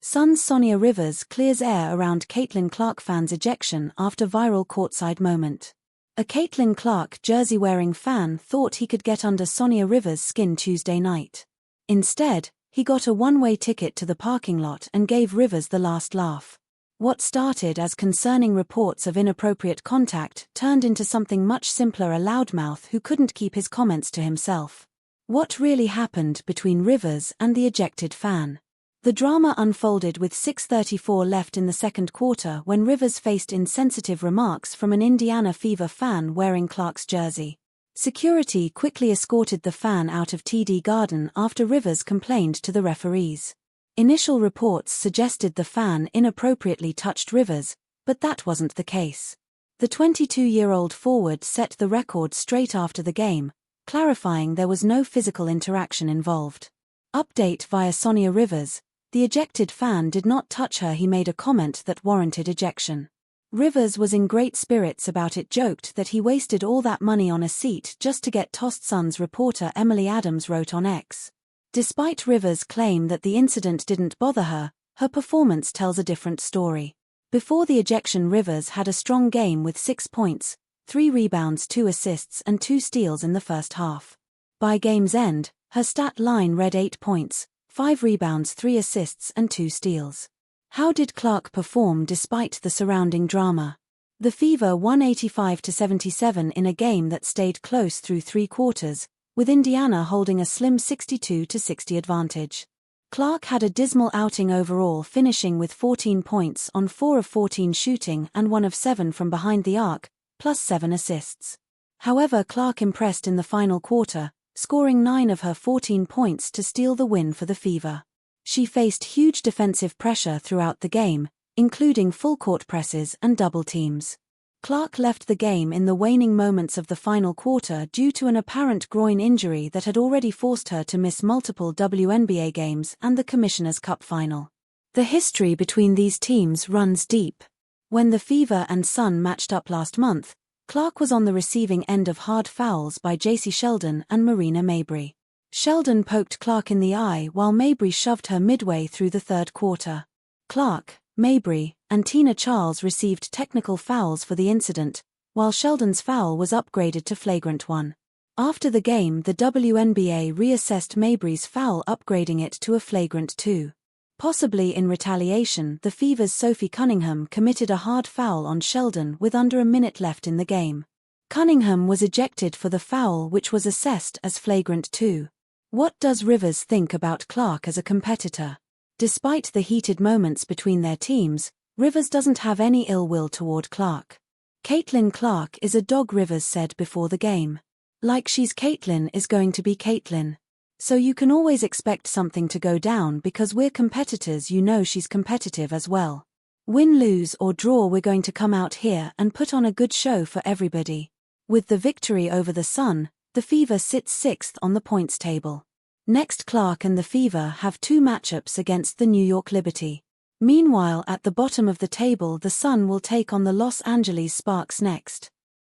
Sun's Saniya Rivers clears air around Caitlin Clark fans' ejection after viral courtside moment. A Caitlin Clark jersey-wearing fan thought he could get under Saniya Rivers' skin Tuesday night. Instead, he got a one-way ticket to the parking lot and gave Rivers the last laugh. What started as concerning reports of inappropriate contact turned into something much simpler: a loudmouth who couldn't keep his comments to himself. What really happened between Rivers and the ejected fan? The drama unfolded with 6:34 left in the second quarter when Rivers faced insensitive remarks from an Indiana Fever fan wearing Clark's jersey. Security quickly escorted the fan out of TD Garden after Rivers complained to the referees. Initial reports suggested the fan inappropriately touched Rivers, but that wasn't the case. The 22-year-old forward set the record straight after the game, clarifying there was no physical interaction involved. Update via Saniya Rivers: the ejected fan did not touch her. He made a comment that warranted ejection. Rivers was in great spirits about it, joked that he wasted all that money on a seat just to get tossed. Sun's reporter Emily Adams wrote on X. Despite Rivers' claim that the incident didn't bother her, her performance tells a different story. Before the ejection, Rivers had a strong game with 6 points, 3 rebounds, 2 assists and 2 steals in the first half. By game's end, her stat line read 8 points, 5 rebounds, 3 assists and 2 steals. How did Clark perform despite the surrounding drama? The Fever won 85-77 in a game that stayed close through 3 quarters, with Indiana holding a slim 62-60 advantage. Clark had a dismal outing overall, finishing with 14 points on 4 of 14 shooting and 1 of 7 from behind the arc, plus 7 assists. However, Clark impressed in the final quarter, scoring 9 of her 14 points to steal the win for the Fever. She faced huge defensive pressure throughout the game, including full-court presses and double teams. Clark left the game in the waning moments of the final quarter due to an apparent groin injury that had already forced her to miss multiple WNBA games and the Commissioner's Cup final. The history between these teams runs deep. When the Fever and Sun matched up last month, Clark was on the receiving end of hard fouls by J.C. Sheldon and Marina Mabrey. Sheldon poked Clark in the eye while Mabrey shoved her midway through the third quarter. Clark, Mabrey, and Tina Charles received technical fouls for the incident, while Sheldon's foul was upgraded to flagrant 1. After the game, the WNBA reassessed Mabrey's foul, upgrading it to a flagrant 2. Possibly in retaliation, the Fever's Sophie Cunningham committed a hard foul on Sheldon with under a minute left in the game. Cunningham was ejected for the foul, which was assessed as flagrant 2. What does Rivers think about Clark as a competitor? Despite the heated moments between their teams, Rivers doesn't have any ill will toward Clark. Caitlin Clark is a dog, Rivers said before the game. Like she's Caitlin is going to be Caitlin. So you can always expect something to go down because we're competitors. You know she's competitive as well. Win, lose or draw, we're going to come out here and put on a good show for everybody. With the victory over the Sun, the Fever sits 6th on the points table. Next, Clark and the Fever have 2 matchups against the New York Liberty. Meanwhile, at the bottom of the table, the Sun will take on the Los Angeles Sparks next.